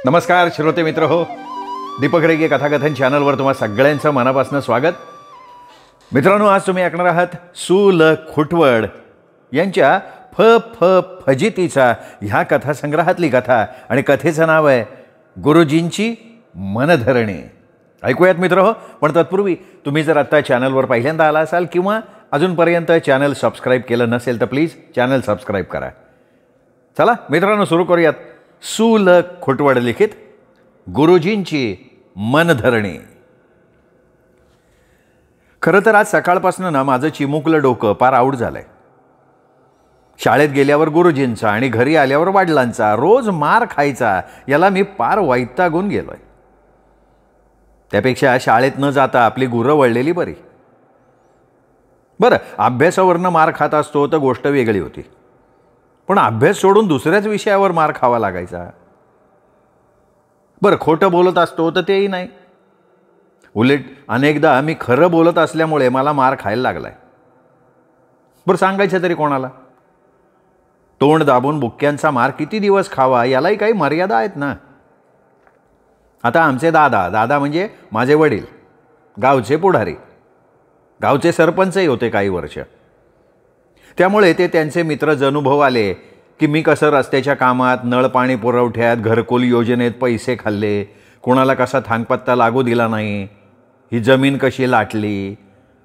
नमस्कार श्रोते मित्र हो, दीपक रेगे कथाकथन चॅनलवर तुम्हा सगळ्यांचं मनापासून स्वागत. मित्रांनो, आज तुम्ही ऐकणार आहात सु ल खुटवड यांच्या फ फ फजितीचा ह्या कथासंग्रहातली कथा, आणि कथेचं नाव आहे गुरुजींची मनधरणी. ऐकूयात मित्र हो. पण तत्पूर्वी तुम्ही जर आत्ता चॅनलवर पहिल्यांदा आला असाल किंवा अजूनपर्यंत चॅनल सबस्क्राईब केलं नसेल तर प्लीज चॅनल सबस्क्राईब करा. चला मित्रांनो, सुरू करूयात. सु ल खुटवड लिखित गुरुजींची मनधरणी. खरं तर आज सकाळपासून ना माझं चिमुकलं डोकं पार आऊट झालंय. शाळेत गेल्यावर गुरुजींचा आणि घरी आल्यावर वडिलांचा रोज मार खायचा, याला मी पार वैतागून गेलोय. त्यापेक्षा शाळेत न जाता आपली गुरं वळलेली बरी. बरं, अभ्यासावरनं मार खात असतो तर गोष्ट वेगळी होती, पण अभ्यास सोडून दुसऱ्याच विषयावर मार खावा लागायचा. बरं, खोटं बोलत असतो तर तेही नाही. उलट अनेकदा मी खरं बोलत असल्यामुळे मला मार खायला लागलाय. बरं, सांगायचं तरी कोणाला? तोंड दाबून बुक्क्यांचा मार किती दिवस खावा, यालाही काही मर्यादा आहेत ना. आता आमचे दादा म्हणजे माझे वडील, गावचे पुढारी, गावचे सरपंचही होते काही वर्ष. त्यामुळे ते त्यांचे मित्र जनुभव आले की मी कसं रस्त्याच्या कामात, नळ पाणी पुरवठ्यात, घरकुल योजनेत पैसे खाल्ले, कोणाला कसा थांगपत्ता लागू दिला नाही, ही जमीन कशी लाटली,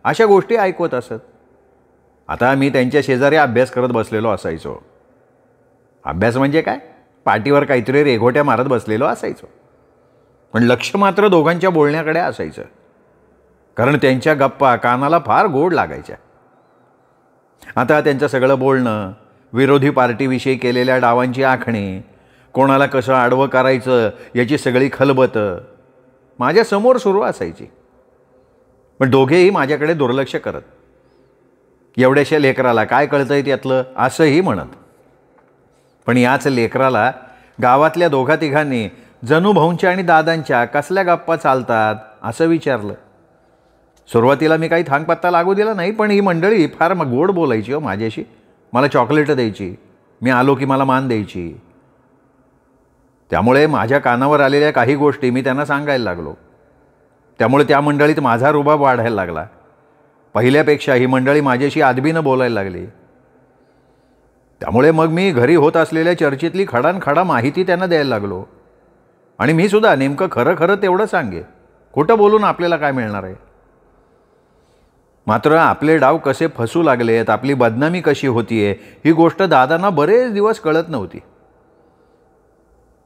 अशा गोष्टी ऐकवत असत. आता मी त्यांच्या शेजारी अभ्यास करत बसलेलो असायचो. अभ्यास म्हणजे काय, पाठीवर काहीतरी रेघोट्या मारत बसलेलो असायचो. पण लक्ष मात्र दोघांच्या बोलण्याकडे असायचं, कारण त्यांच्या गप्पा कानाला फार गोड लागायच्या. आता त्यांचं सगळं बोलणं, विरोधी पार्टीविषयी केलेल्या डावांची आखणी, कोणाला कसं आडवं करायचं याची सगळी खलबत माझ्यासमोर सुरू असायची. पण दोघेही माझ्याकडे दुर्लक्ष करत. एवढ्याशा लेकराला काय कळतंय त्यातलं, असंही म्हणत. पण याच लेकराला गावातल्या दोघा तिघांनी जनुभाऊंच्या आणि दादांच्या कसल्या गप्पा चालतात असं विचारलं. सुरुवातीला मी काही थांगपत्ता लागू दिला नाही, पण ही मंडळी फार गोड बोलायची हो माझ्याशी. मला चॉकलेट द्यायची, मी आलो की मला मान द्यायची. त्यामुळे माझ्या कानावर आलेल्या काही गोष्टी मी त्यांना सांगायला लागलो. त्यामुळे त्या मंडळीत माझा रुबाब वाढायला लागला. पहिल्यापेक्षा ही मंडळी माझ्याशी आदबीनं बोलायला लागली. त्यामुळे मग मी घरी होत असलेल्या चर्चेतली खडानखडा माहिती त्यांना द्यायला लागलो. आणि मी सुद्धा नेमकं खरं तेवढं सांगे, खोटं बोलून आपल्याला काय मिळणार आहे. मात्र आपले डाव कसे फसू लागलेत, आपली बदनामी कशी होतीये, ही गोष्ट दादांना बरेच दिवस कळत नव्हती.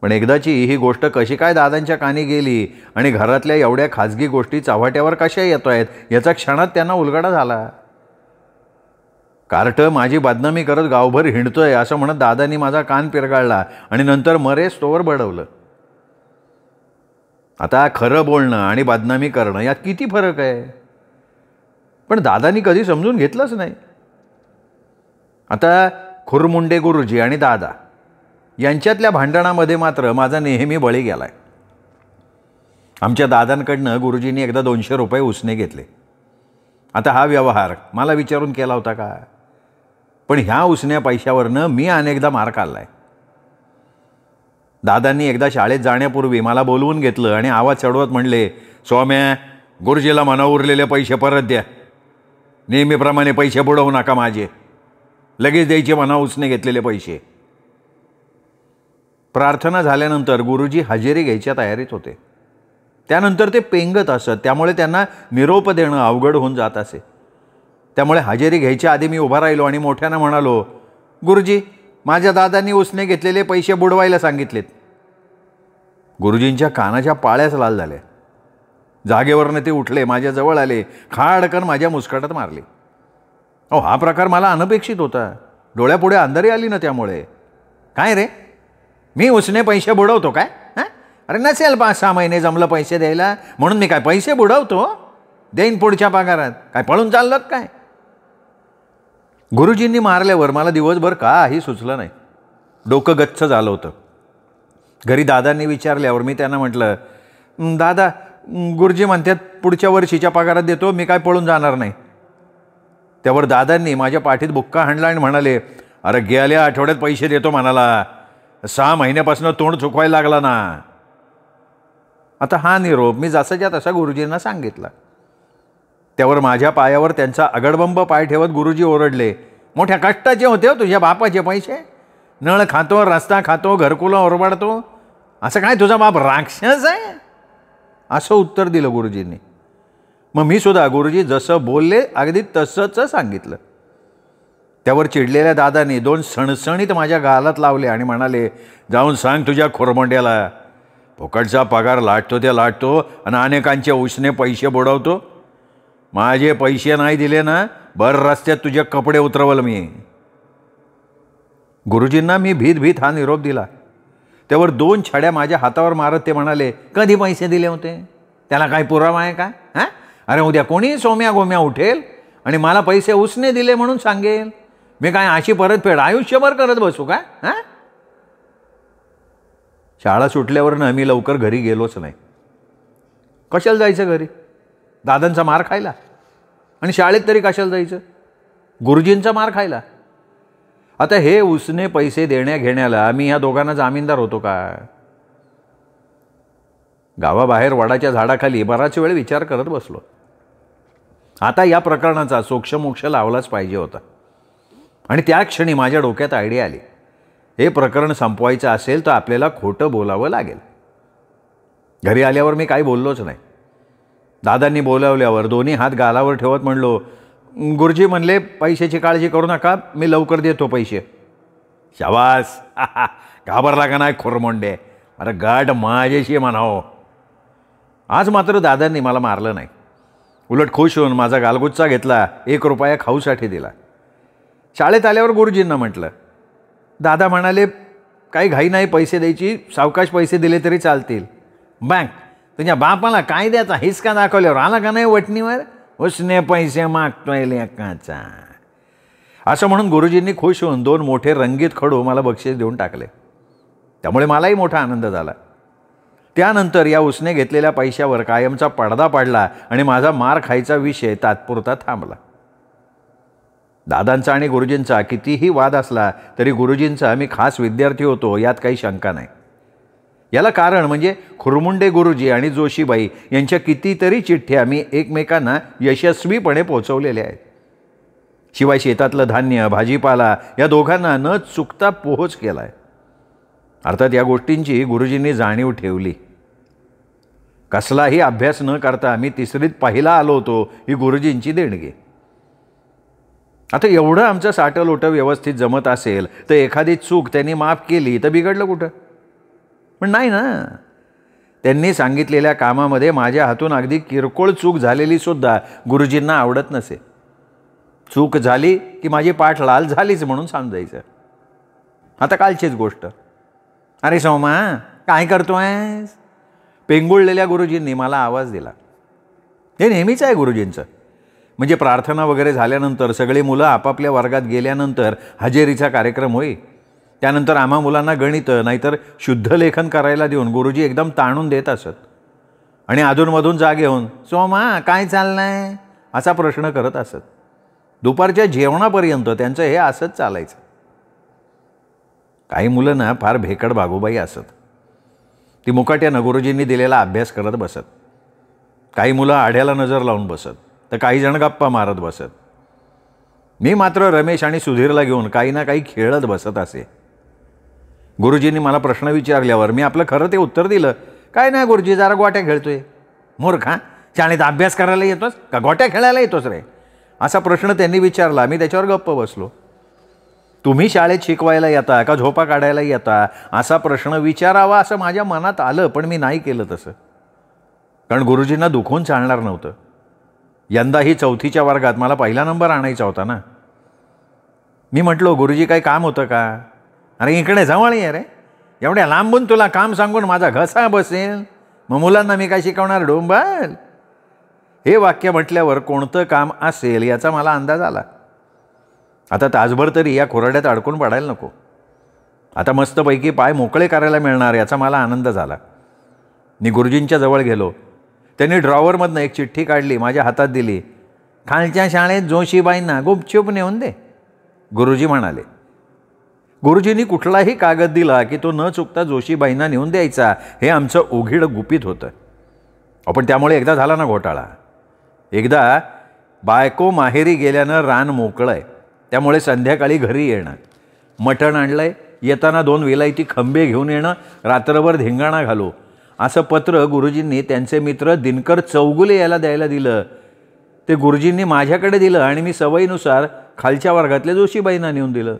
पण एकदाची ही गोष्ट कशी काय दादांच्या कानी गेली आणि घरातल्या एवढ्या खाजगी गोष्टी चव्हाट्यावर कशा येतो आहेत याचा क्षणात त्यांना उलगडा झाला. कार्ट माझी बदनामी करत गावभर हिंडतोय असं म्हणत दादांनी माझा कान पिरगाळला आणि नंतर मरेच तोवर बडवलं. आता खरं बोलणं आणि बदनामी करणं यात किती फरक आहे, पण दादांनी कधी समजून घेतलंच नाही. आता खुरमुंडे गुरुजी आणि दादा यांच्यातल्या भांडणामध्ये मात्र माझा नेहमी बळी गेलाय. आमच्या दादांकडनं गुरुजींनी एकदा 200 रुपये उसने घेतले. आता हा व्यवहार मला विचारून केला होता का? पण ह्या उसन्या पैशावरनं मी अनेकदा मार खाल्लाय. दादांनी एकदा शाळेत जाण्यापूर्वी मला बोलवून घेतलं आणि आवाज चढवत म्हणले, सौम्या, गुरुजीला मना उरलेले पैसे परत द्या. नेहमीप्रमाणे पैसे बुडवू नका माझे, लगेच द्यायचे मना उसने घेतलेले पैसे. प्रार्थना झाल्यानंतर गुरुजी हजेरी घ्यायच्या तयारीत होते. त्यानंतर ते पेंगत असत, त्यामुळे त्यांना निरोप देणं अवघड होऊन जात असे. त्यामुळे हजेरी घ्यायच्या आधी मी उभा राहिलो आणि मोठ्यानं म्हणालो, गुरुजी, माझ्या दादांनी उसने घेतलेले पैसे बुडवायला सांगितलेत. गुरुजींच्या कानाच्या पाळ्याच लाल झाल्या. जागेवरनं ते उठले, माझ्या जवळ आले, खाडकन माझ्या मुस्कटात मारली. अहो, हा प्रकार मला अनपेक्षित होता. डोळ्यापुढे अंधारी आली ना. त्यामुळे काय रे, मी उसने पैसे बुडवतो काय? हां, अरे नसेल 5-6 महिने जमलं पैसे द्यायला म्हणून मी काय पैसे बुडवतो? देईन पुढच्या पगारात. काय पळून चाललं काय? गुरुजींनी मारल्यावर मला दिवसभर काही सुचलं नाही. डोकं गच्च झालं होतं. घरी दादांनी विचारल्यावर मी त्यांना म्हटलं, दादा, गुरुजी म्हणतात पुढच्या वर्षीच्या पगारात देतो, मी काय पळून जाणार नाही. त्यावर दादांनी माझ्या पाठीत बुक्का हाणला आणि म्हणाले, अरे गेल्या आठवड्यात पैसे देतो म्हणाला, 6 महिन्यापासून तोंड चुकवायला लागला ना. आता हा निरोप मी जसाच्या तसा गुरुजींना सांगितला. त्यावर माझ्या पायावर त्यांचा अगडबंब पाय ठेवत गुरुजी ओरडले, मोठ्या कष्टाचे होते हो तुझ्या बापाचे पैसे. नळ खातो, रस्ता खातो, घरकुलं ओरबाडतो, असं काय तुझा बाप राक्षस आहे? असं उत्तर दिलं गुरुजींनी. मग मी सुद्धा गुरुजी जसं बोलले अगदी तसंच सांगितलं. त्यावर चिडलेल्या दादांनी 2 सणसणीत माझ्या गालात लावले आणि म्हणाले, जाऊन सांग तुझ्या खोरमंड्याला, फुकटचा पगार लाटतो ते लाटतो आणि अनेकांचे उसने पैसे बुडवतो. माझे पैसे नाही दिले ना, भर रस्त्यात तुझे कपडे उतरवलं मी. गुरुजींना मी भीत भीत हा निरोप दिला. त्यावर 2 छड्या माझ्या हातावर मारत ते म्हणाले, कधी पैसे दिले होते? त्याला काही पुरावा आहे का? हां, अरे उद्या कोणी सोम्या गोम्या उठेल आणि मला पैसे उसने दिले म्हणून सांगेल. मी काय अशी परतफेड आयुष्यभर करत बसू का? हां. शाळा सुटल्यावरनं मी लवकर घरी गेलोच नाही. कशाला जायचं घरी? दादांचा मार खायला? आणि शाळेत तरी कशाला जायचं? गुरुजींचा मार खायला? आता हे उसने पैसे देण्या घेण्याला मी ह्या दोघांना जामीनदार होतो का? गावाबाहेर वडाच्या झाडाखाली बराच वेळ विचार करत बसलो. आता या प्रकरणाचा सोक्षमोक्ष लावलाच पाहिजे होता. आणि त्या क्षणी माझ्या डोक्यात आयडिया आली, हे प्रकरण संपवायचं असेल तर आपल्याला खोटं बोलावं लागेल. घरी आल्यावर मी काही बोललोच नाही. दादांनी बोलावल्यावर दोन्ही हात गालावर ठेवत म्हणलो, गुरुजी म्हणले पैशाची काळजी करू नका, मी लवकर देतो पैसे. शाबास, घाबरला का नाही खोरमोंडे? अरे गाठ माझ्याशी म्हणावं. आज मात्र दादांनी मला मारलं नाही. उलट खुश होऊन माझा गालगुच्चा घेतला, 1 रुपया खाऊसाठी दिला. शाळेत आल्यावर गुरुजींना म्हटलं. दादा म्हणाले, काही घाई नाही पैसे द्यायची, सावकाश पैसे दिले तरी चालतील. बँक तुझ्या बापाला काय द्यायचा हिसका दाखवल्यावर आला का नाही वटणीवर, उसने पैसे मागतोय लेकाचा. असं म्हणून गुरुजींनी खुश होऊन 2 मोठे रंगीत खडू मला बक्षीस देऊन टाकले. त्यामुळे मलाही मोठा आनंद झाला. त्यानंतर या उसने घेतलेल्या पैशावर कायमचा पडदा पडला आणि माझा मार खायचा विषय तात्पुरता थांबला. दादांचा आणि गुरुजींचा कितीही वाद असला तरी गुरुजींचा मी खास विद्यार्थी होतो यात काही शंका नाही. याला कारण म्हणजे खुरमुंडे गुरुजी आणि जोशीबाई यांच्या कितीतरी चिठ्ठ्या मी एकमेकांना यशस्वीपणे पोचवलेल्या आहेत. शिवाय शेतातलं धान्य, भाजीपाला या दोघांना न चुकता पोहोच केला आहे. अर्थात या गोष्टींची गुरुजींनी जाणीव ठेवली. कसलाही अभ्यास न करता मी 3रीत पहिला आलो होतो, ही गुरुजींची देणगी. आता एवढं आमचं साटलोटं व्यवस्थित जमत असेल तर एखादी चूक त्यांनी माफ केली तर बिघडलं कुठं? पण नाही ना. त्यांनी सांगितलेल्या कामामध्ये माझ्या हातून अगदी किरकोळ चूक झालेली सुद्धा गुरुजींना आवडत नसे. चूक झाली की माझी पाठ लाल झालीच म्हणून समजायचं. आता कालचीच गोष्ट. अरे सोमा, काय करतोयस? पेंगुळलेल्या गुरुजींनी मला आवाज दिला. हे नेहमीच आहे गुरुजींचं. म्हणजे प्रार्थना वगैरे झाल्यानंतर सगळी मुलं आपापल्या वर्गात गेल्यानंतर हजेरीचा कार्यक्रम होई. त्यानंतर आम्हा मुलांना गणित नाहीतर शुद्ध लेखन करायला देऊन गुरुजी एकदम ताणून देत असत आणि अधूनमधून जागे होऊन, सोमा काय चाललंय असा प्रश्न करत असत. दुपारच्या जेवणापर्यंत त्यांचं हे असंच चालायचं. काही मुलं ना फार भेकड भागोबाई असत. ती मुकाट्यानं गुरुजींनी दिलेला अभ्यास करत बसत. काही मुलं आढ्याला नजर लावून बसत तर काही जण गप्पा मारत बसत. मी मात्र रमेश आणि सुधीरला घेऊन काही ना काही खेळत बसत असे. गुरुजींनी मला प्रश्न विचारल्यावर मी आपलं खरं ते उत्तर दिलं. काय नाही गुरुजी, जरा गोट्या खेळतोय. मूर्खा, शाळेत अभ्यास करायला येतोस का गोट्या खेळायला येतोस रे? असा प्रश्न त्यांनी विचारला. मी त्याच्यावर गप्प बसलो. तुम्ही शाळेत शिकवायला येता का झोपा काढायला येता असा प्रश्न विचारावा असं माझ्या मनात आलं, पण मी नाही केलं तसं. कारण गुरुजींना दुखवून चालणार नव्हतं. यंदाही 4थीच्या वर्गात मला पहिला नंबर आणायचा होता ना. मी म्हटलो, गुरुजी काही काम होतं का? अरे इकडे जवळ ये रे, एवढ्या लांबून तुला काम सांगून माझा घसा बसेल, मग मुलांना मी काय शिकवणार डोंबाल? हे वाक्य म्हटल्यावर कोणतं काम असेल याचा मला अंदाज आला. आता तासभर तरी या खोराड्यात अडकून पडायला नको. आता मस्तपैकी पाय मोकळे करायला मिळणार याचा मला आनंद झाला. मी गुरुजींच्या जवळ गेलो. त्यांनी ड्रॉवरमधनं एक चिठ्ठी काढली, माझ्या हातात दिली. खालच्या शाळेत जोशीबाईंना गुपचूप नेऊन दे, गुरुजी म्हणाले. गुरुजींनी कुठलाही कागद दिला की तो न चुकता जोशीबाईंना नेऊन द्यायचा, हे आमचं उघीड गुपित होतं. पण त्यामुळे एकदा झाला ना घोटाळा. एकदा बायको माहेरी गेल्यानं रान मोकळं आहे, त्यामुळे संध्याकाळी घरी येणं, मटण आणलं आहे, येताना 2 विलायती खंबे घेऊन येणं, रात्रभर धिंगाणा घालू, असं पत्र गुरुजींनी त्यांचे मित्र दिनकर चौगुले याला द्यायला दिलं. ते गुरुजींनी माझ्याकडे दिलं आणि मी सवयीनुसार खालच्या वर्गातल्या जोशीबाईंना नेऊन दिलं.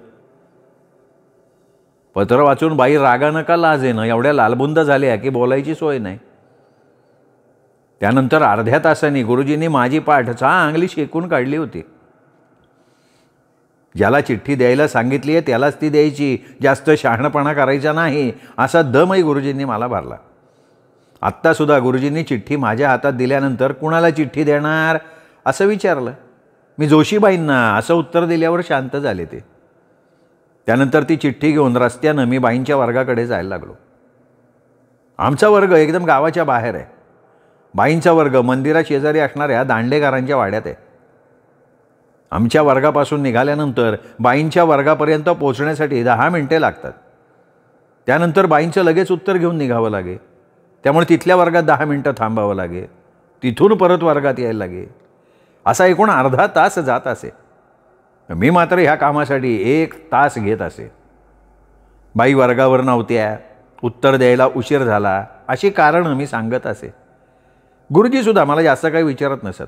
पत्र वाचून बाई रागानं का लाजेनं एवढ्या लालबुंद झाल्या की बोलायची सोय नाही. त्यानंतर अर्ध्या तासांनी गुरुजींनी माझी पाठ चांगली शेकून काढली होती. ज्याला चिठ्ठी द्यायला सांगितली आहे त्यालाच ती द्यायची, जास्त शहाणपणा करायचा नाही, असा दमही गुरुजींनी मला भरला. आत्तासुद्धा गुरुजींनी चिठ्ठी माझ्या हातात दिल्यानंतर कुणाला चिठ्ठी देणार असं विचारलं. मी जोशीबाईंना असं उत्तर दिल्यावर शांत झाले ते. त्यानंतर ती चिठ्ठी घेऊन रस्त्यानं मी बाईंच्या वर्गाकडे जायला लागलो. आमचा वर्ग एकदम गावाच्या बाहेर आहे. बाईंचा वर्ग मंदिरा शेजारी असणाऱ्या दांडेकरांच्या वाड्यात आहे. आमच्या वर्गापासून निघाल्यानंतर बाईंच्या वर्गापर्यंत पोचण्यासाठी 10 मिनिटे लागतात. त्यानंतर बाईंचं लगेच उत्तर घेऊन निघावं लागे, त्यामुळे तिथल्या वर्गात 10 मिनिटं थांबावं लागे, तिथून परत वर्गात यायला लागे. असा एकूण अर्धा तास जात असे. मी मात्र ह्या कामासाठी 1 तास घेत असे. बाई वर्गावर नव्हत्या, उत्तर द्यायला उशीर झाला, अशी कारणं मी सांगत असे. गुरुजीसुद्धा मला जास्त काही विचारत नसत.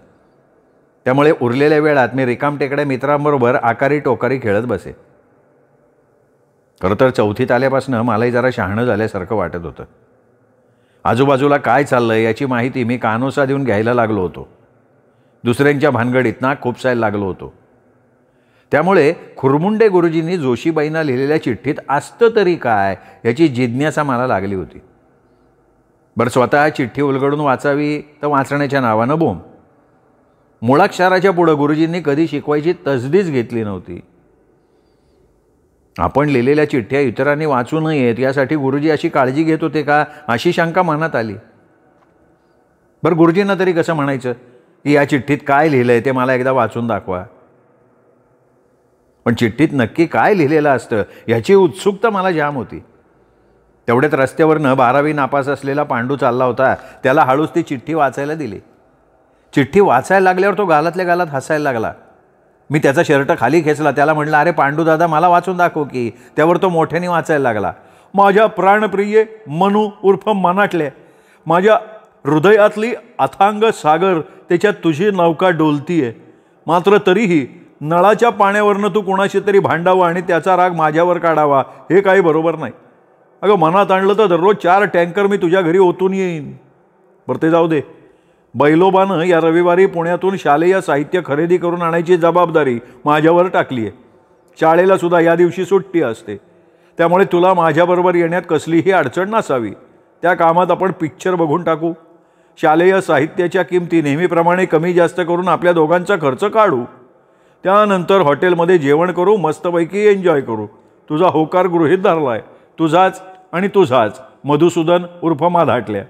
त्यामुळे उरलेल्या वेळात मी रिकामटेकड्या मित्रांबरोबर आकारी टोकारी खेळत बसे. खरं तर 4थीत आल्यापासून मलाही जरा शहाणं झाल्यासारखं वाटत होतं. आजूबाजूला काय चाललंय याची माहिती मी कानोसा देऊन घ्यायला लागलो होतो. दुसऱ्यांच्या भानगडीत नाक खुपसायला लागलो होतो. त्यामुळे खुरमुंडे गुरुजींनी जोशीबाईंना लिहिलेल्या चिठ्ठीत असतं तरी काय याची जिज्ञासा मला लागली होती. बरं, स्वतः चिठ्ठी उलगडून वाचावी तर वाचण्याच्या नावानं बोंब. मुळाक्षराच्या पुढं गुरुजींनी कधी शिकवायची तसदीच घेतली नव्हती. आपण लिहिलेल्या चिठ्ठ्या इतरांनी वाचू नयेत यासाठी गुरुजी अशी काळजी घेत होते का, अशी शंका मनात आली. बरं, गुरुजींना तरी कसं म्हणायचं की या चिठ्ठीत काय लिहिलंय ते मला एकदा वाचून दाखवा. पण चिठ्ठीत नक्की काय लिहिलेलं असतं याची उत्सुकता मला जाम होती. तेवढ्यात रस्त्यावरनं 12वी नापास असलेला पांडू चालला होता. त्याला हळूच ती चिठ्ठी वाचायला दिली. चिठ्ठी वाचायला लागल्यावर तो गालातल्या गालात हसायला लागला. मी त्याचा शर्ट खाली खेचला. त्याला म्हटलं, अरे पांडू दादा, मला वाचून दाखव की. त्यावर तो मोठ्याने वाचायला लागला. माझ्या प्राणप्रिये मनू उर्फ मनाटले, माझ्या हृदयातली अथांग सागर, त्याच्यात तुझी नौका डोलतीये. मात्र तरीही नळाच्या पाण्यावरनं तू कोणाशी तरी भांडावं आणि त्याचा राग माझ्यावर काढावा हे काही बरोबर नाही. अगं, मनात आणलं तर दररोज 4 टँकर मी तुझ्या घरी ओतून येईन. बरं, ते जाऊ दे. बैलोबानं या रविवारी पुण्यातून शालेय साहित्य खरेदी करून आणायची जबाबदारी माझ्यावर टाकली आहे. शाळेला सुद्धा या दिवशी सुट्टी असते, त्यामुळे तुला माझ्याबरोबर येण्यात कसलीही अडचण नसावी. त्या कामात आपण पिक्चर बघून टाकू. शालेय साहित्याच्या किमती नेहमीप्रमाणे कमी जास्त करून आपल्या दोघांचा खर्च काढू. त्यानंतर हॉटेलमध्ये जेवण करू, मस्तपैकी एन्जॉय करू. तुझा होकार गृहीत धरलाय. तुझाच आणि तुझाच मधुसूदन उर्फ माधाटल्या.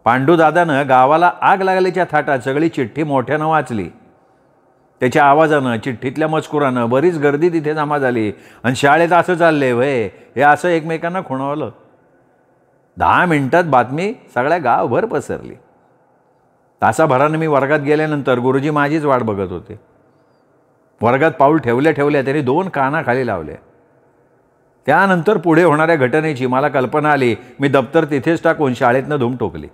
पांडूदादानं गावाला आग लागल्याच्या थाटात सगळी चिठ्ठी मोठ्यानं वाचली. त्याच्या आवाजानं, चिठ्ठीतल्या मजकुरानं बरीच गर्दी तिथे जमा झाली. आणि शाळेत असं चाललंय वय हे असं एकमेकांना खुणवलं. 10 मिनिटात बातमी सगळ्या गावभर पसरली. तासाभरानं मी वर्गात गेल्यानंतर गुरुजी माझीच वाट बघत होते. वर्गात पाऊल ठेवल्या ठेवल्या त्यांनी 2 काना खाली लावल्या. त्यानंतर पुढे होणाऱ्या घटनेची मला कल्पना आली. मी दप्तर तिथेच टाकून शाळेतनं धूम ठोकली.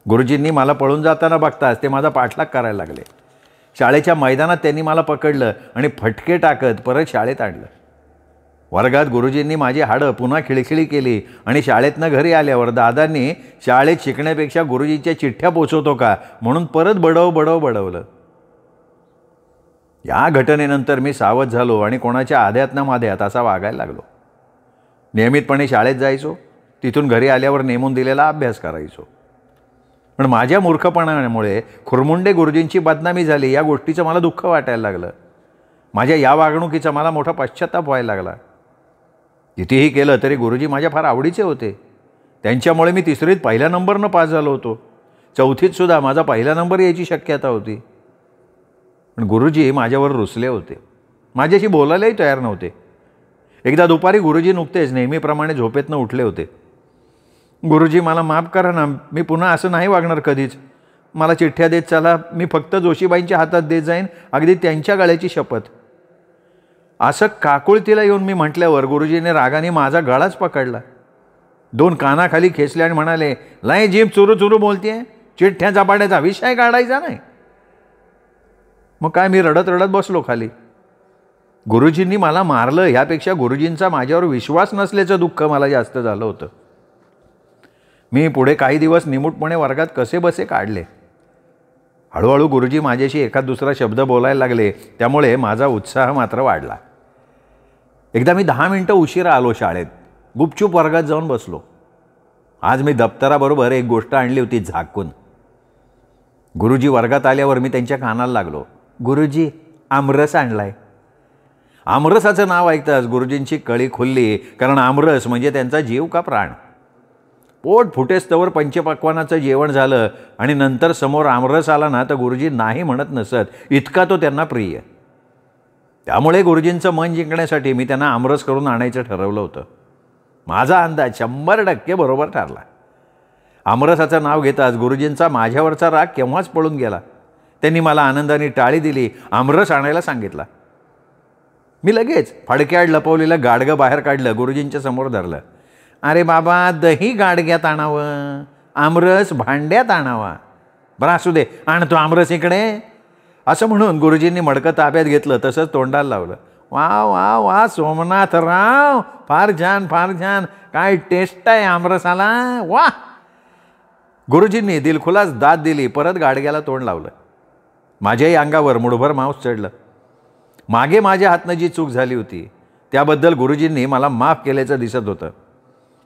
गुरुजींनी मला पळून जाताना बघताच ते माझा पाठलाग करायला लागले. शाळेच्या मैदानात त्यांनी मला पकडलं आणि फटके टाकत परत शाळेत आणलं. वर्गात गुरुजींनी माझी हाडं पुन्हा खिळखिळी केली आणि शाळेतनं घरी आल्यावर दादांनी शाळेत शिकण्यापेक्षा गुरुजींच्या चिठ्ठ्या पोचवतो का म्हणून परत बडवलं. या घटनेनंतर मी सावध झालो आणि कोणाच्या आध्यात ना माध्यात असा वागायला लागलो. नियमितपणे शाळेत जायचो, तिथून घरी आल्यावर नेमून दिलेला अभ्यास करायचो. पण माझ्या मूर्खपणामुळे खुरमुंडे गुरुजींची बदनामी झाली या गोष्टीचं मला दुःख वाटायला लागलं. माझ्या या वागणुकीचा मला मोठा पश्चाताप व्हायला लागला. कितीही केलं तरी गुरुजी माझ्या फार आवडीचे होते. त्यांच्यामुळे मी 3रीत पहिल्या नंबरनं पास झालो होतो. 4थीत सुद्धा माझा पहिला नंबर यायची शक्यता होती. पण गुरुजी माझ्यावर रुसले होते. माझ्याशी बोलायलाही तयार नव्हते. एकदा दुपारी गुरुजी नुकतेच नेहमीप्रमाणे झोपेतनं उठले होते. गुरुजी मला माफ करा ना, मी पुन्हा असं नाही वागणार कधीच. मला चिठ्ठ्या देत चला, मी फक्त जोशीबाईंच्या हातात देत जाईन, अगदी त्यांच्या गळ्याची शपथ. असं काकुळतीला येऊन मी म्हटल्यावर गुरुजीने रागाने माझा गळाच पकडला, 2 कानाखाली खेचले आणि म्हणाले, लय जीभ चुरू चुरू बोलतेय, चिठ्ठ्या झपाट्याचा विषय काढायचा नाही. मग काय मी रडत रडत बसलो खाली. गुरुजींनी मला मारलं ह्यापेक्षा गुरुजींचा माझ्यावर विश्वास नसल्याचं दुःख मला जास्त झालं होतं. मी पुढे काही दिवस निमूटपणे वर्गात कसे बसे काढले. हळूहळू गुरुजी माझ्याशी एखाद दुसरा शब्द बोलायला लागले, त्यामुळे माझा उत्साह मात्र वाढला. एकदा मी 10 मिनिटं उशिरा आलो शाळेत. गुपचूप वर्गात जाऊन बसलो. आज मी दप्तराबरोबर एक गोष्ट आणली होती झाकून. गुरुजी वर्गात आल्यावर मी त्यांच्या कानाला लागलो, गुरुजी आमरस आणलाय. आमरसाचं नाव ऐकताच गुरुजींची कळी खुलली, कारण आमरस म्हणजे त्यांचा जीव का प्राण. पोट फुटेस्तवर पंचपक्वानाचं जेवण झालं आणि नंतर समोर आमरस आला ना तर गुरुजी नाही म्हणत नसत, इतका तो त्यांना प्रिय. त्यामुळे गुरुजींचं मन जिंकण्यासाठी मी त्यांना आमरस करून आणायचं ठरवलं होतं. माझा अंदाज 100% बरोबर ठरला. आमरसाचं नाव घेताच गुरुजींचा माझ्यावरचा राग केव्हाच पळून गेला. त्यांनी मला आनंदाने टाळी दिली, आमरस आणायला सांगितला. मी लगेच फडक्याड लपवलेलं गाडगं बाहेर काढलं, गुरुजींच्या समोर धरलं. अरे बाबा, दही गाडग्यात आणावं, आमरस भांड्यात आणावा. बरं असू दे, आणतो आमरस इकडे. असं म्हणून गुरुजींनी मडकं ताब्यात घेतलं, तसंच तोंडाला लावलं. वा वा वा सोमनाथराव, फार छान फार छान, काय टेस्ट आहे आमरसाला, वा. गुरुजींनी दिलखुलास दाद दिली, परत गाडग्याला तोंड लावलं. माझ्याही अंगावर मुठभर मांस चढलं. मागे माझ्या हातनं जी चूक झाली होती त्याबद्दल गुरुजींनी मला माफ केल्याचं दिसत होतं.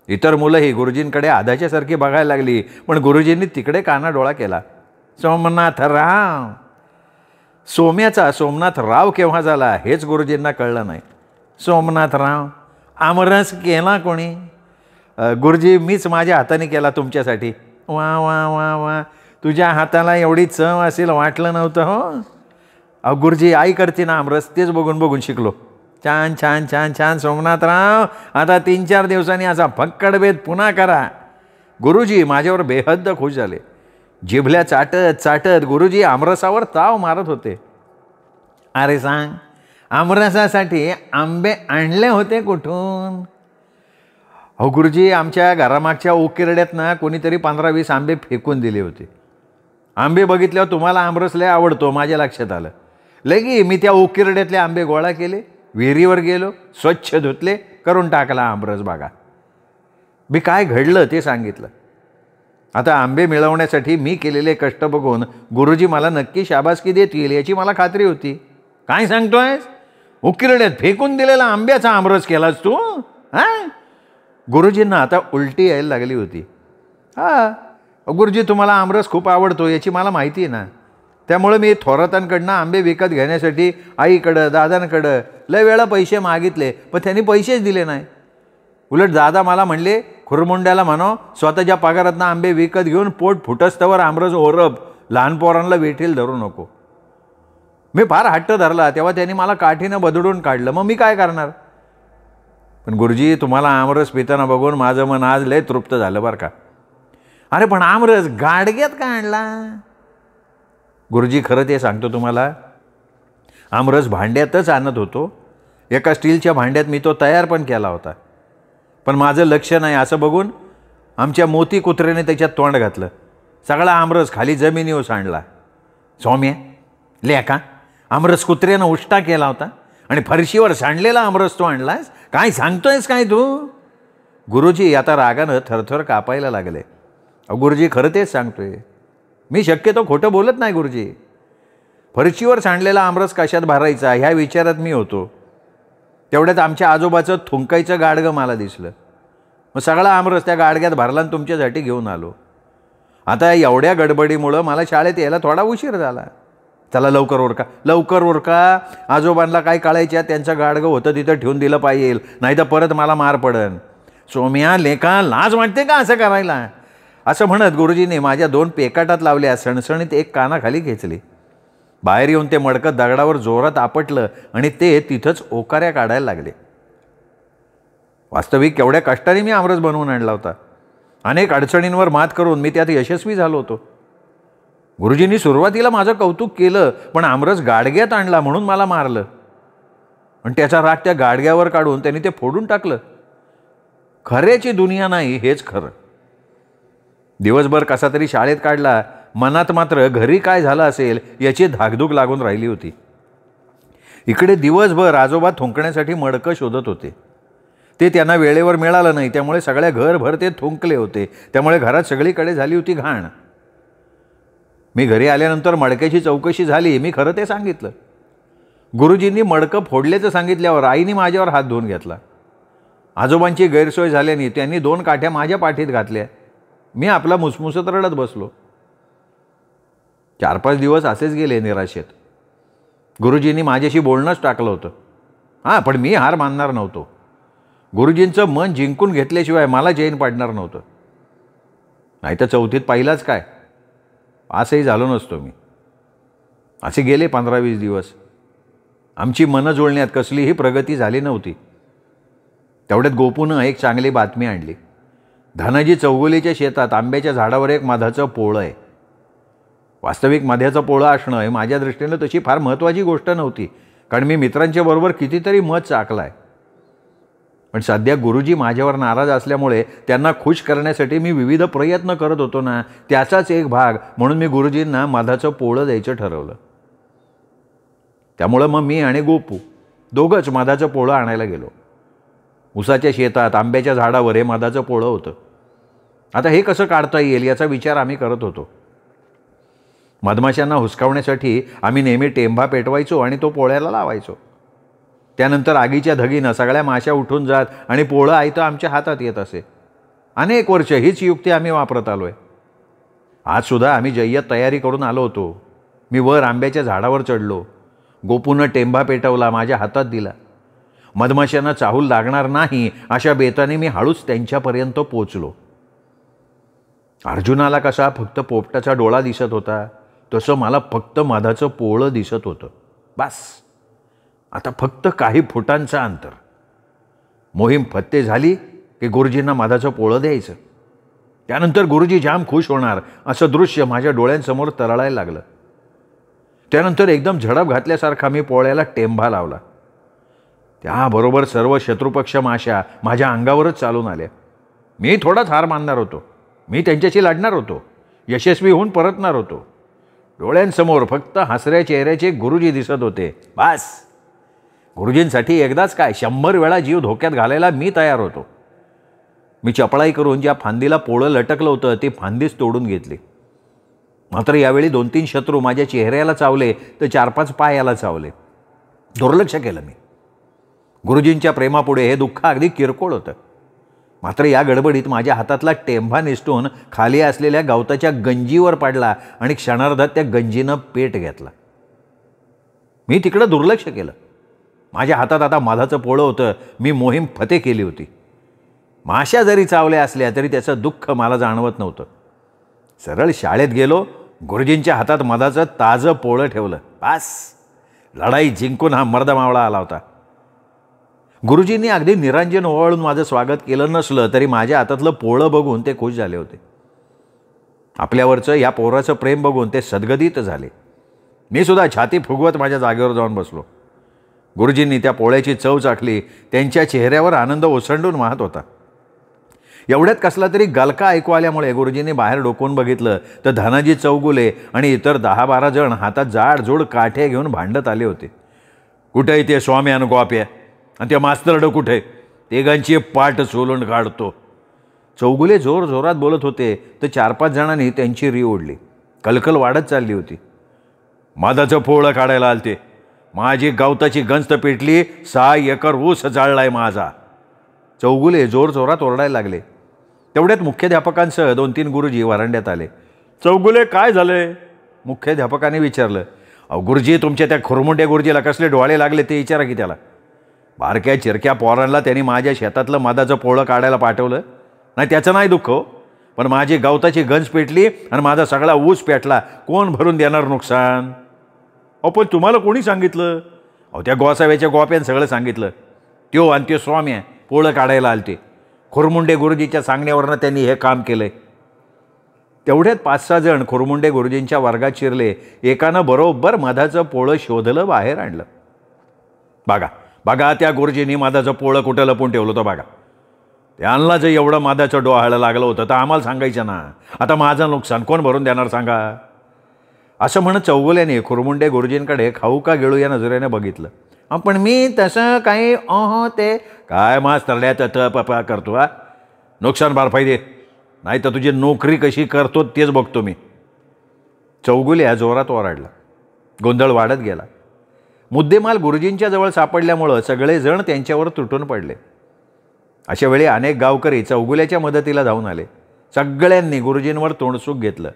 इतर मुलंही गुरुजींकडे आधाच्यासारखी बघायला लागली, पण गुरुजींनी तिकडे कानाडोळा केला. सोमनाथराव. सोम्याचा सोमनाथराव केव्हा झाला हेच गुरुजींना कळलं नाही. सोमनाथराव, आमरस केला कोणी? गुरुजी, मीच माझ्या हाताने केला तुमच्यासाठी. वा वा वा वा, तुझ्या हाताला एवढी चव असेल वाटलं नव्हतं हो. अहो गुरुजी, आई करते ना आमरस, तेच बघून बघून शिकलो. छान छान छान छान सोमनाथराव, आता 3-4 दिवसांनी असा फक्कडभेद पुन्हा करा. गुरुजी माझ्यावर बेहद्द खुश झाले. जिभल्या चाटत चाटत गुरुजी आमरसावर ताव मारत होते. अरे सांग, आमरसासाठी आंबे आणले होते कुठून? हो गुरुजी, आमच्या घरामागच्या ओकिरड्यातनं कोणीतरी 15-20 आंबे फेकून दिले होते. आंबे बघितल्यावर तुम्हाला आमरस लय आवडतो माझ्या लक्षात आलं. लगी मी त्या ओकिरड्यातले आंबे गोळा केले, विहिरीवर गेलो, स्वच्छ धुतले, करून टाकला आमरस बागा. मी काय घडलं ते सांगितलं. आता आंबे मिळवण्यासाठी मी केलेले कष्ट बघून गुरुजी मला नक्की शाबासकी देतील याची मला खात्री होती. काय सांगतोयस? उकिरड्यात फेकून दिलेला आंब्याचा आमरस केलास तू? हां. गुरुजींना आता उलटी यायला लागली होती. हां गुरुजी, तुम्हाला आमरस खूप आवडतो याची मला माहिती आहे ना. त्यामुळे मी थोरातांकडनं आंबे विकत घेण्यासाठी आईकडं दादांकडं लय वेळा पैसे मागितले, पण त्यांनी पैसेच दिले नाही. उलट दादा मला म्हणले, खुरमुंड्याला म्हणो स्वतःच्या पगारातनं आंबे विकत घेऊन पोट फुटस्तवर आमरस ओरब, लहान पोरांना वेठील धरू नको. मी फार हट्ट धरला, तेव्हा त्यांनी मला काठीनं बदडून काढलं. मग मी काय करणार? पण गुरुजी, तुम्हाला आमरस पिताना बघून माझं मन आज लय तृप्त झालं बरं का. अरे पण आमरस गाडग्यात का आणला? गुरुजी, खरं ते सांगतो तुम्हाला, आमरस भांड्यातच आणत होतो. एका स्टीलच्या भांड्यात मी तो तयार पण केला होता. पण माझं लक्ष नाही असं बघून आमच्या मोती कुत्र्याने त्याच्यात तोंड घातलं. सगळा आमरस खाली जमिनीवर सांडला. सौम्या, लेका, आमरस कुत्र्यानं उष्टा केला होता आणि फरशीवर सांडलेला आमरस तो आणलास? काय सांगतोयस काय तू? गुरुजी आता रागानं थरथर कापायला लागले. गुरुजी, खरं तेच सांगतोय मी, शक्यतो खोटं बोलत नाही गुरुजी. फरशीवर सांडलेला आमरस कशात भरायचा ह्या विचारात मी होतो. तेवढ्यात आमच्या आजोबाचं थुंकायचं गाडगं मला दिसलं. मग सगळा आमरस त्या गाडग्यात भरला आणि तुमच्यासाठी घेऊन आलो. आता एवढ्या गडबडीमुळं मला शाळेत यायला थोडा उशीर झाला. चला लवकर उरका, लवकर उरका. आजोबांना काय कळायच्या, त्यांचं गाडगं होतं तिथं ठेवून दिलं पाहिजे, नाही तर परत मला मार पडन. सोम्या, लेका, लाज वाटते का असं करायला? असं म्हणत गुरुजीने माझ्या 2 पेकाटात लावल्या, सणसणीत एक कानाखाली खेचली. बाहेर येऊन ते मडकं दगडावर जोरात आपटलं आणि ते तिथंच ओकाऱ्या काढायला लागले. वास्तविक केवढ्या कष्टाने मी आमरस बनवून आणला होता. अनेक अडचणींवर मात करून मी त्यात यशस्वी झालो होतो. गुरुजींनी सुरुवातीला माझं कौतुक केलं, पण आमरस गाडग्यात आणला म्हणून मला मारलं आणि त्याचा राग त्या गाडग्यावर काढून त्यांनी ते फोडून टाकलं. खऱ्याची दुनिया नाही हेच खरं. दिवसभर कसा तरी शाळेत काढला, मनात मात्र घरी काय झालं असेल याची धाकधूक लागून राहिली होती. इकडे दिवसभर आजोबा थुंकण्यासाठी मडकं शोधत होते. ते त्यांना वेळेवर मिळालं नाही, त्यामुळे सगळ्या घरभर ते थुंकले होते. त्यामुळे घरात सगळीकडे झाली होती घाण. मी घरी आल्यानंतर मडक्याची चौकशी झाली. मी खरं ते सांगितलं. गुरुजींनी मडकं फोडल्याचं सांगितल्यावर आईने माझ्यावर हात धुवून घेतला. आजोबांची गैरसोय झाल्याने त्यांनी 2 काठ्या माझ्या पाठीत घातल्या. मी आपला मुसमुसत रडत बसलो. 4-5 दिवस असेच गेले निराशेत. गुरुजींनी माझ्याशी बोलणंच टाकलं होतं. हां, पण मी हार मानणार नव्हतो. गुरुजींचं मन जिंकून घेतल्याशिवाय मला चैन पडणार नव्हतं. नाही तर 4थीत पहिलाच काय, असंही झालो नसतो मी. असे गेले 15-20 दिवस. आमची मनं जुळण्यात कसलीही प्रगती झाली नव्हती. तेवढ्यात गोपूनं एक चांगली बातमी आणली. धनाजी चौगुलेच्या शेतात आंब्याच्या झाडावर एक मधाचं पोळं आहे. वास्तविक मधाचं पोळं असणं हे माझ्या दृष्टीनं तशी फार महत्त्वाची गोष्ट नव्हती, कारण मी मित्रांच्या बरोबर कितीतरी मध चाकला आहे. पण सध्या गुरुजी माझ्यावर नाराज असल्यामुळे त्यांना खुश करण्यासाठी मी विविध प्रयत्न करत होतो ना, त्याचाच एक भाग म्हणून मी गुरुजींना मधाचं पोळं द्यायचं ठरवलं. त्यामुळं मग मी आणि गोपू दोघंच मधाचं पोळं आणायला गेलो. उसाच्या शेतात आंब्याच्या झाडावर हे मधाचं पोळं होतं. आता हे कसं काढता येईल याचा विचार आम्ही करत होतो. मधमाशांना हुसकावण्यासाठी आम्ही नेहमी टेंभा पेटवायचो आणि तो पोळ्याला लावायचो. त्यानंतर आगीच्या धगीनं सगळ्या माशा उठून जात आणि पोळं आयतं आमच्या हातात येत असे. अनेक वर्ष हीच युक्ती आम्ही वापरत आलो आहे. आजसुद्धा आम्ही जय्यत तयारी करून आलो होतो. मी वर आंब्याच्या झाडावर चढलो. गोपूनं टेंभा पेटवला, माझ्या हातात दिला. मधमाशांना चाहूल लागणार नाही अशा बेताने मी हळूच त्यांच्यापर्यंत पोचलो. अर्जुनाला कसा फक्त पोपटाचा डोळा दिसत होता, तसं मला फक्त मधाचं पोळं दिसत होतं. बस, आता फक्त काही फुटांचं अंतर. मोहीम फत्ते झाली की गुरुजींना मधाचं पोळं द्यायचं. त्यानंतर गुरुजी जाम खुश होणार असं दृश्य माझ्या डोळ्यांसमोर तरळायला लागलं. त्यानंतर एकदम झडप घातल्यासारखा मी पोळ्याला टेंभा लावला. त्याबरोबर सर्व शत्रुपक्ष माशा माझ्या अंगावरच चालून आल्या. मी थोडाच हार मानणार होतो. मी त्यांच्याशी लढणार होतो. यशस्वी होऊन परतणार होतो. डोळ्यांसमोर फक्त हसऱ्या चेहऱ्याचे गुरुजी दिसत होते. बस, गुरुजींसाठी एकदाच काय 100 वेळा जीव धोक्यात घालायला मी तयार होतो. मी चपळाई करून ज्या फांदीला पोळं लटकलं होतं ती फांदीच तोडून घेतली. मात्र यावेळी 2-3 शत्रू माझ्या चेहऱ्याला चावले तर 4-5 पायाला चावले. दुर्लक्ष केलं मी. गुरुजींच्या प्रेमापुढे हे दुःख अगदी किरकोळ होतं. मात्र या गडबडीत माझ्या हातातला टेंभा निसटून खाली असलेल्या गवताच्या गंजीवर पडला आणि क्षणार्धात त्या गंजीनं पेट घेतला. मी तिकडं दुर्लक्ष केलं. माझ्या हातात आता मधाचं पोळं होतं. मी मोहीम फते केली होती. माशा जरी चावल्या असल्या तरी त्याचं दुःख मला जाणवत नव्हतं. सरळ शाळेत गेलो. गुरुजींच्या हातात मधाचं ताजं पोळं ठेवलं. बस, लढाई जिंकून हा मर्द मावळा आला होता. गुरुजींनी अगदी निरांजन ओवाळून माझं स्वागत केलं नसलं तरी माझ्या हातातलं पोळं बघून ते खुश झाले होते. आपल्यावरचं या पोराचं प्रेम बघून ते सद्गदित झाले. मी सुद्धा छाती फुगवत माझ्या जागेवर जाऊन बसलो. गुरुजींनी त्या पोळ्याची चव चाखली. त्यांच्या चेहऱ्यावर आनंद ओसंडून वाहत होता. एवढ्यात कसला तरी गलका ऐकू आल्यामुळे गुरुजींनी बाहेर डोकून बघितलं तर धनाजी चौगुले आणि इतर 10-12 जण हातात जाडजूड काठ्या घेऊन भांडत आले होते. कुठे ते स्वामी आणि गोप्या आणि त्या मास्तरडं कुठे? तिघांची पाठ सोलून काढतो. चौगुले जोर जोरात बोलत होते तर 4-5 जणांनी त्यांची री ओढली. कलकल वाढत चालली होती. मधाचं पोळं काढायला आलते. माझी गवताची गंज पेटली. 6 एकर ऊस जाळलाय माझा. चौगुले जोर जोरात ओरडायला लागले. तेवढ्यात मुख्याध्यापकांसह 2-3 गुरुजी वरांड्यात आले. चौगुले काय झाले? मुख्याध्यापकाने विचारलं. अहो गुरुजी, तुमच्या त्या खुरमुंड्या गुरुजीला कसले डोळे लागले ते विचारा की त्याला. बारक्या चिरक्या पोरांना त्यांनी माझ्या शेतातलं मधाचं पोळं काढायला पाठवलं. नाही, त्याचं नाही दुःख हो, पण माझी गवताची गंज पेटली आणि माझा सगळा ऊस पेटला. कोण भरून देणार नुकसान? अहो पण तुम्हाला कोणी सांगितलं? अहो त्या गोसाव्याच्या गोप्यानं सगळं सांगितलं. त्यो आणि त्यो स्वामी पोळं काढायला आलते. खुरमुंडे गुरुजीच्या सांगण्यावरनं त्यांनी हे काम केलंय. तेवढ्यात 5-6 जण खुरमुंडे गुरुजींच्या वर्गात शिरले. एकानं बरोबर मधाचं पोळं शोधलं, बाहेर आणलं. बघा बघा, त्या गुरुजींनी मधाचं पोळं कुठं लपून ठेवलं होतं बघा. त्यांना जर एवढं मधाचं डोहाळं लागलं होतं तर आम्हाला सांगायचं ना. आता माझं नुकसान कोण भरून देणार सांगा. असं म्हणत चौगुल्याने खुरमुंडे गुरुजींकडे खाऊ का गिळू या नजरेने बघितलं. पण मी तसं काही ते काय मास्तरड्यात पपा करतो. नुकसान भरपाई दे, नाही तर तुझी नोकरी कशी करतो तेच बघतो मी. चौगुल्या जोरात ओरडला. गोंधळ वाढत गेला. मुद्देमाल गुरुजींच्या जवळ सापडल्यामुळं सगळेजण त्यांच्यावर तुटून पडले. अशा वेळी अनेक गावकरी चौगुल्याच्या मदतीला धावून आले. सगळ्यांनी गुरुजींवर तोंडसूक घेतलं.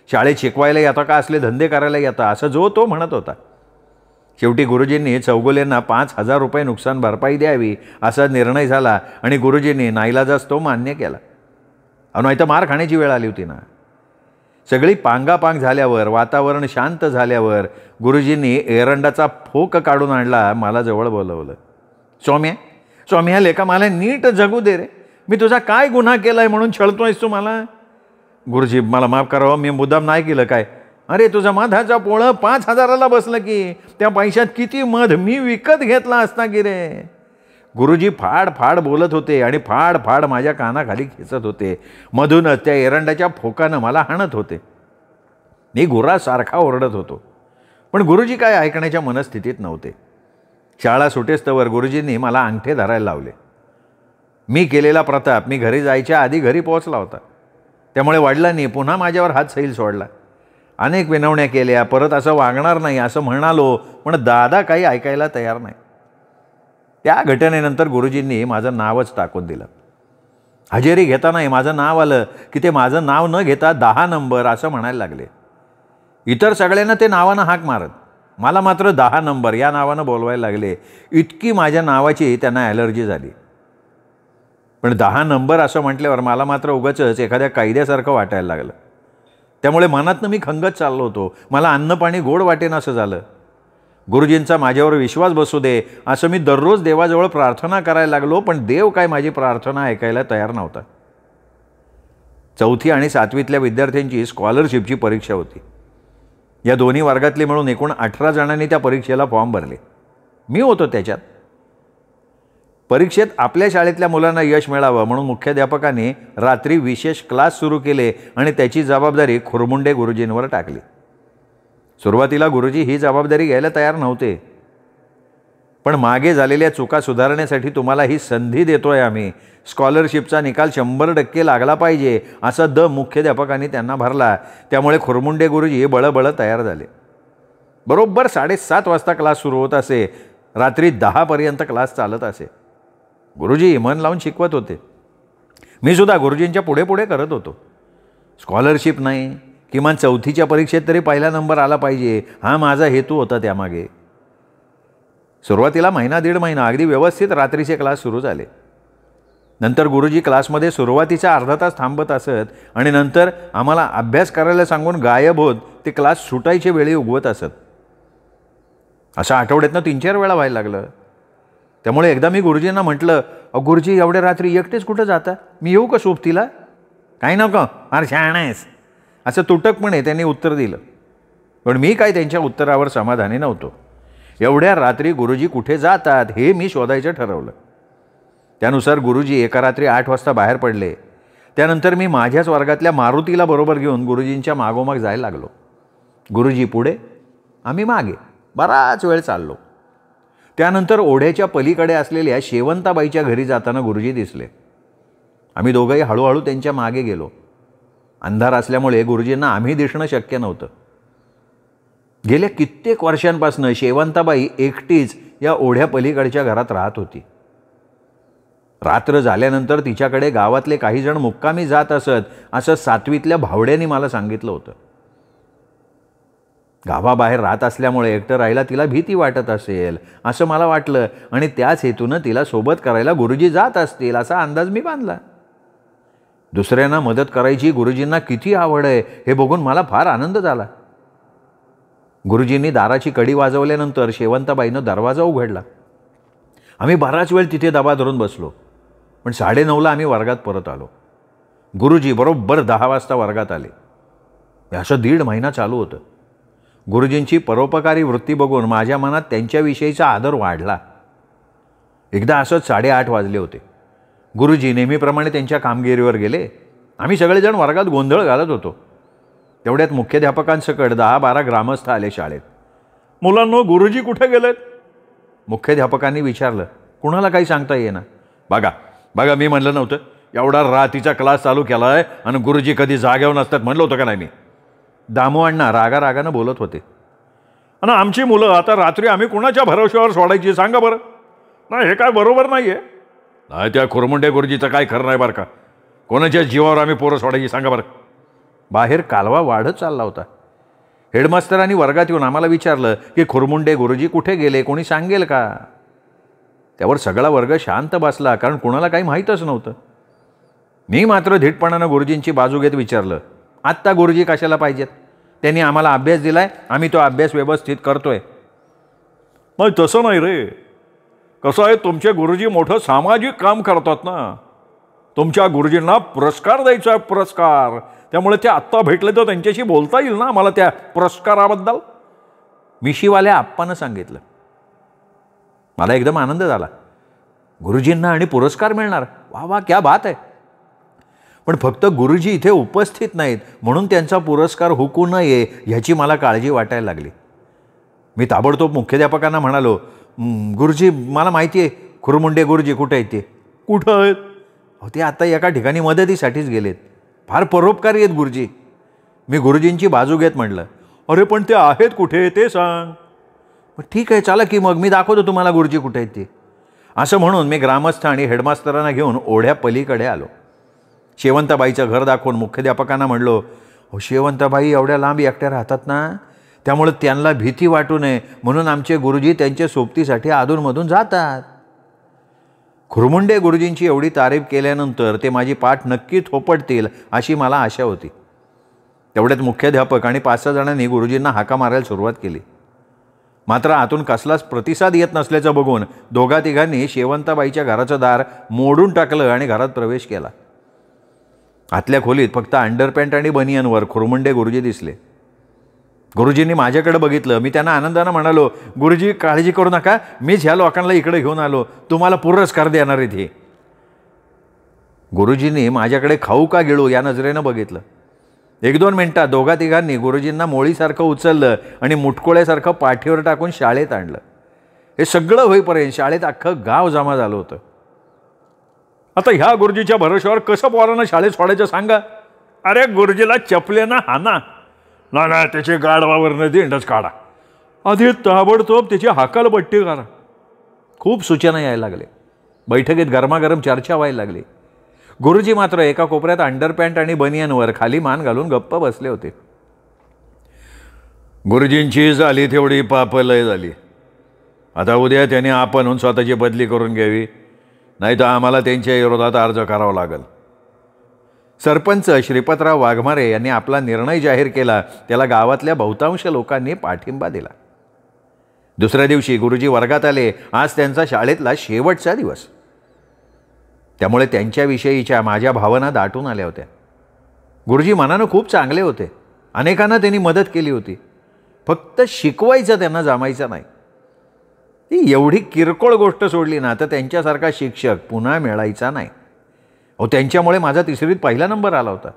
शाळेत शिकवायला येता का, असले धंदे करायला येता, असं जो तो म्हणत होता. शेवटी गुरुजींनी चौगुल्यांना 5,000 रुपये नुकसान भरपाई द्यावी असा निर्णय झाला आणि गुरुजींनी नाईलाजास तो मान्य केला. नाही तर मार खाण्याची वेळ आली होती ना. सगळी पांगापांग झाल्यावर, वातावरण शांत झाल्यावर गुरुजींनी एरंडाचा फोक काढून आणला, मला जवळ बोलवलं. सौम्या लेका, मला नीट जगू दे रे. मी तुझा काय गुन्हा केलाय म्हणून छळतोयस तू मला? गुरुजी मला माफ करावं, मी मुद्दाम नाही केलं काय. अरे तुझं मधाचा पोळं 5,000ला बसलं की. त्या पैशात किती मध मी विकत घेतला असता की रे. गुरुजी फाड फाड बोलत होते आणि फाड फाड माझ्या कानाखाली खेचत होते. मधूनच त्या एरंडाच्या फोकानं मला हाणत होते. मी गुरासारखा ओरडत होतो, पण गुरुजी काय ऐकण्याच्या मनस्थितीत नव्हते. शाळा सुटेस्तवर गुरुजींनी मला अंगठे धरायला लावले. मी केलेला प्रताप मी घरी जायच्या आधी घरी पोहोचला होता. त्यामुळे वडिलांनी पुन्हा माझ्यावर हात सैल सोडला. अनेक विनवण्या केल्या, परत असं वागणार नाही असं म्हणालो, पण दादा काही ऐकायला तयार नाही. त्या घटनेनंतर गुरुजींनी माझं नावच टाकून दिलं. हजेरी घेतानाही माझं नाव आलं की ते माझं नाव न घेता 10 नंबर असं म्हणायला लागले. इतर सगळ्यांना ते नावानं हाक मारत, मला मात्र 10 नंबर या नावानं बोलवायला लागले. इतकी माझ्या नावाची त्यांना ॲलर्जी झाली. पण 10 नंबर असं म्हटल्यावर मला मात्र उगाचच एखाद्या कायद्यासारखं वाटायला लागलं. त्यामुळे मनातनं मी खंगत चाललो होतो. मला अन्नपाणी गोड वाटेन असं झालं. गुरुजींचा माझ्यावर विश्वास बसू दे असं मी दररोज देवाजवळ प्रार्थना करायला लागलो, पण देव काय माझी प्रार्थना ऐकायला तयार नव्हता. 4थी आणि 7वीतल्या विद्यार्थ्यांची स्कॉलरशिपची परीक्षा होती. या दोन्ही वर्गातले मिळून एकूण 18 जणांनी त्या परीक्षेला फॉर्म भरले. मी होतो त्याच्यात. परीक्षेत आपल्या शाळेतल्या मुलांना यश मिळावं म्हणून मुख्याध्यापकांनी रात्री विशेष क्लास सुरू केले आणि त्याची जबाबदारी खुरमुंडे गुरुजींवर टाकली. सुरुवातीला गुरुजी ही जबाबदारी घ्यायला तयार नव्हते. पण मागे झालेल्या चुका सुधारण्यासाठी तुम्हाला ही संधी देतोय आम्ही. स्कॉलरशिपचा निकाल 100% लागला पाहिजे असा मुख्याध्यापकांनी त्यांना भरला. त्यामुळे खुरमुंडे गुरुजी बळबळ तयार झाले. बरोबर 7:30 वाजता क्लास सुरू होत असे. रात्री 10पर्यंत क्लास चालत असे. गुरुजी मन लावून शिकवत होते. मी सुद्धा गुरुजींच्या पुढे पुढे करत होतो. स्कॉलरशिप नाही, किमान 4थीच्या परीक्षेत तरी पहिला नंबर आला पाहिजे हा माझा हेतू होता त्यामागे. सुरुवातीला 1.5 महिना अगदी व्यवस्थित रात्रीचे क्लास सुरू झाले. नंतर गुरुजी क्लासमध्ये सुरुवातीचा अर्धा तास थांबत असत आणि नंतर आम्हाला अभ्यास करायला सांगून गायब होत ते क्लास सुटायच्या वेळी उगवत असत. असं आठवड्यातनं 3-4 वेळा व्हायला लागलं. त्यामुळे एकदा मी गुरुजींना म्हटलं, गुरुजी एवढ्या रात्री एकटेच कुठं जाता, मी येऊ का सोबतीला? काही नको, फार शहाणा आहेस असं तुटकपणे त्यांनी उत्तर दिलं. पण मी काय त्यांच्या उत्तरावर समाधानी नव्हतो. एवढ्या रात्री गुरुजी कुठे जातात हे मी शोधायचं ठरवलं. त्यानुसार गुरुजी एका रात्री 8 वाजता बाहेर पडले. त्यानंतर मी माझ्याच वर्गातल्या मारुतीला बरोबर घेऊन गुरुजींच्या मागोमाग जायला लागलो. गुरुजी पुढे, आम्ही मागे. बराच वेळ चाललो. त्यानंतर ओढ्याच्या पलीकडे असलेल्या शेवंताबाईच्या घरी जाताना गुरुजी दिसले. आम्ही दोघंही हळूहळू त्यांच्या मागे गेलो. अंधार असल्यामुळे गुरुजींना आम्ही दिसणं शक्य नव्हतं. गेल्या कित्येक वर्षांपासून शेवंताबाई एकटीच या ओढ्या पलीकडच्या घरात राहत होती. रात्र झाल्यानंतर तिच्याकडे गावातले काही जण मुक्कामी जात असत असं 7वीतल्या भावड्यांनी मला सांगितलं होतं. गावाबाहेर राहत असल्यामुळे एकटं राहायला तिला भीती वाटत असेल असं मला वाटलं आणि त्याच हेतूनं तिला सोबत करायला गुरुजी जात असतील असा अंदाज मी बांधला. दुसऱ्यांना मदत करायची गुरुजींना किती आवड आहे हे बघून मला फार आनंद झाला. गुरुजींनी दाराची कडी वाजवल्यानंतर शेवंताबाईनं दरवाजा उघडला. आम्ही बराच वेळ तिथे दबा धरून बसलो. पण 9:30ला आम्ही वर्गात परत आलो. गुरुजी बरोबर 10 वाजता वर्गात आले. असं 1.5 महिना चालू होतं. गुरुजींची परोपकारी वृत्ती बघून माझ्या मनात त्यांच्याविषयीचा आदर वाढला. एकदा असंच 8:30 वाजले होते. गुरुजी नेहमीप्रमाणे त्यांच्या कामगिरीवर गेले. आम्ही सगळेजण वर्गात गोंधळ घालत होतो. तेवढ्यात मुख्याध्यापकांसकट 10-12 ग्रामस्थ आले शाळेत. मुलांनो, गुरुजी कुठे गेलेत? मुख्याध्यापकांनी विचारलं. कुणाला काही सांगता येईना. बघा मी म्हणलं नव्हतं, एवढा रातीचा क्लास चालू केला आहे आणि गुरुजी कधी जाग्यावर नसतात म्हणलं होतं का नाही मी? दामू अण्णा रागारागानं बोलत होते. आणि आमची मुलं आता रात्री आम्ही कुणाच्या भरोश्यावर सोडायची सांगा बरं? नाही, हे काय बरोबर नाही आहे. नाही, त्या खुरमुंडे गुरुजीचं काय खरं नाही बरं का. कोणाच्या जीवावर आम्ही पोरं सोडायची सांगा बरं? बाहेर कालवा वाढत चालला होता. हेडमास्तरांनी वर्गात येऊन आम्हाला विचारलं की खुरमुंडे गुरुजी कुठे गेले, कोणी सांगेल का? त्यावर सगळा वर्ग शांत बसला, कारण कुणाला काही माहीतच नव्हतं. मी मात्र धीटपणानं गुरुजींची बाजू घेत विचारलं, आत्ता गुरुजी कशाला पाहिजेत? त्यांनी आम्हाला अभ्यास दिलाय, आम्ही तो अभ्यास व्यवस्थित करतोय. मग तसं नाही रे. कसं आहे, तुमचे गुरुजी मोठं सामाजिक काम करतात ना. तुमच्या गुरुजींना पुरस्कार द्यायचा आहे, पुरस्कार. त्यामुळे ते आत्ता भेटले तर त्यांच्याशी बोलता येईल ना मला त्या पुरस्काराबद्दल. मिशीवाल्या आप्पानं सांगितलं. मला एकदम आनंद झाला. गुरुजींना आणि पुरस्कार मिळणार, वा वा, क्या बात आहे. पण फक्त गुरुजी इथे उपस्थित नाहीत म्हणून त्यांचा पुरस्कार हुकू नये ह्याची मला काळजी वाटायला लागली. मी ताबडतोब मुख्याध्यापकांना म्हणालो, गुरुजी मला माहिती आहे खुरमुंडे गुरुजी कुठे आहेत ते. कुठं आहेत? ते आता एका ठिकाणी मदतीसाठीच गेलेत. फार परोपकारी आहेत गुरुजी. मी गुरुजींची बाजू घेत म्हटलं, अरे पण ते आहेत कुठे ते सांग. ठीक आहे, चला की मग मी दाखवतो तुम्हाला गुरुजी कुठे आहेत ते. असं म्हणून मी ग्रामस्थ आणि हेडमास्तरांना घेऊन ओढ्या पलीकडे आलो. शेवंताबाईचं घर दाखवून मुख्याध्यापकांना म्हणलो, शेवंताबाई एवढ्या लांब एकट्या राहतात ना, त्यामुळे त्यांना भीती वाटू नये म्हणून आमचे गुरुजी त्यांच्या सोबतीसाठी अधूनमधून जातात. खुरमुंडे गुरुजींची एवढी तारीफ केल्यानंतर ते माझी पाठ नक्की थोपटतील अशी मला आशा होती. तेवढ्यात मुख्याध्यापक आणि 5-6 जणांनी गुरुजींना हाका मारायला सुरुवात केली. मात्र आतून कसलाच प्रतिसाद येत नसल्याचं बघून 2-3 शेवंताबाईच्या घराचं दार मोडून टाकलं आणि घरात प्रवेश केला. आतल्या खोलीत फक्त अंडरपॅन्ट आणि बनियनवर खुरमुंडे गुरुजी दिसले. गुरुजींनी माझ्याकडे बघितलं. मी त्यांना आनंदानं म्हणालो, गुरुजी काळजी करू नका, मीच ह्या लोकांना इकडे घेऊन आलो, तुम्हाला पुरस्कार देणार आहेत हे. गुरुजींनी माझ्याकडे खाऊ का गिळू या नजरेनं बघितलं. 1-2 मिनिटात 2-3 गुरुजींना मोळीसारखं उचललं आणि मुटकोळ्यासारखं पाठीवर टाकून शाळेत आणलं. हे सगळं होईपर्यंत शाळेत अख्खं गाव जमा झालं होतं. आता ह्या गुरुजीच्या भरोश्यावर कसं पोरांना शाळेत सोडायचं सांगा? अरे गुरुजीला चपलेनं हाना, ना त्याची गाडवावरनं दिंडच काढा, आधी ताबडतोब त्याची हाकालपट्टी करा. खूप सूचना यायला लागले. बैठकीत गरमागरम चर्चा व्हायला लागली. गुरुजी मात्र एका कोपऱ्यात अंडरपॅन्ट आणि बनियनवर खाली मान घालून गप्प बसले होते. गुरुजींची झाली तेवढी पापलय झाली. आता उद्या त्याने आपण स्वतःची बदली करून घ्यावी, नाही तर आम्हाला त्यांच्या विरोधात अर्ज करावा लागेल. सरपंच श्रीपतराव वाघमारे यांनी आपला निर्णय जाहीर केला. त्याला गावातल्या बहुतांश लोकांनी पाठिंबा दिला. दुसऱ्या दिवशी गुरुजी वर्गात आले. आज त्यांचा शाळेतला शेवटचा दिवस. त्यामुळे त्यांच्याविषयीच्या माझ्या भावना दाटून आल्या होत्या. गुरुजी मनानं खूप चांगले होते. अनेकांना त्यांनी मदत केली होती. फक्त शिकवायचं त्यांना जमायचं नाही. ती एवढी किरकोळ गोष्ट सोडली ना तर त्यांच्यासारखा शिक्षक पुन्हा मिळायचा नाही. त्यांच्यामुळे माझा 3रीत पहिला नंबर आला होता.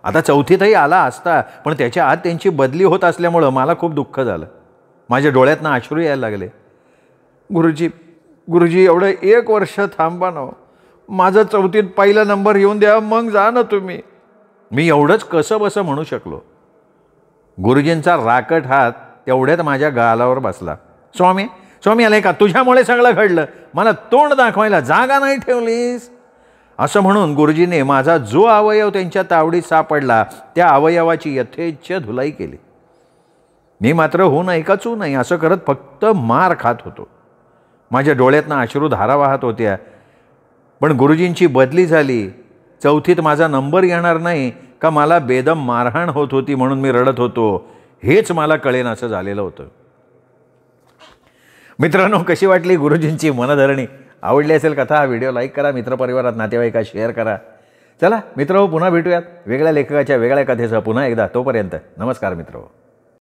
आता 4थीतही आला असता, पण त्याच्या आत त्यांची बदली होत असल्यामुळं मला खूप दुःख झालं. माझ्या डोळ्यातनं अश्रू यायला लागले. गुरुजी एवढं 1 वर्ष थांबा ना, माझा 4थीत पहिला नंबर येऊन द्या, मग जा ना तुम्ही. मी एवढंच कसं बसं म्हणू शकलो. गुरुजींचा राकट हात तेवढ्यात माझ्या गालावर बसला. स्वामी आले का? तुझ्यामुळे सगळं घडलं, मला तोंड दाखवायला जागा नाही ठेवलीस. असं म्हणून गुरुजीने माझा जो अवयव त्यांच्या तावडीत सापडला त्या अवयवाची यथेच्छ धुलाई केली. मी मात्र हो नाही का चू नाही असं करत फक्त मार खात होतो. माझ्या डोळ्यातनं अश्रुधारा वाहत होत्या. पण गुरुजींची बदली झाली, 4थीत माझा नंबर येणार नाही का मला बेदम मारहाण होत होती म्हणून मी रडत होतो, हेच मला कळेन असं झालेलं होतं. मित्रांनो, कशी वाटली गुरुजींची मनधरणी? आवडली असेल कथा हा व्हिडिओ लाईक करा, मित्रपरिवारात नातेवाईकात शेअर करा. चला मित्र, पुन्हा भेटूयात वेगळ्या लेखकाच्या वेगळ्या कथेसह पुन्हा एकदा. तोपर्यंत नमस्कार मित्र.